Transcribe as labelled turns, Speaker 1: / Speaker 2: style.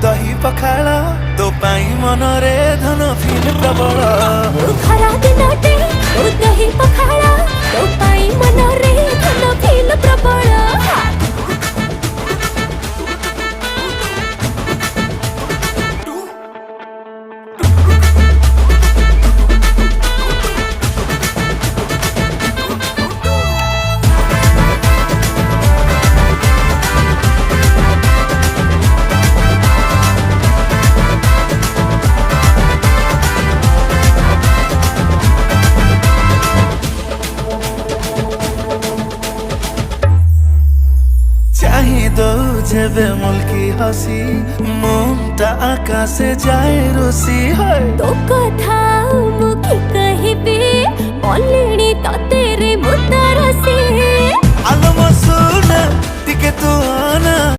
Speaker 1: दही पखाल तो पाई मनरे धन फिल प्रबल
Speaker 2: खरा दिनटे दही पखाड़ा तो पाई मनरे धन फिल प्रबल
Speaker 1: चाही दो जेबे मुल्की हसी मोमटा आकाशे जाए रुसी है
Speaker 2: तो कथा मुखी कहिबे बोलणी तो तेरे मुतारसी
Speaker 1: आलम सुन टिके तू आना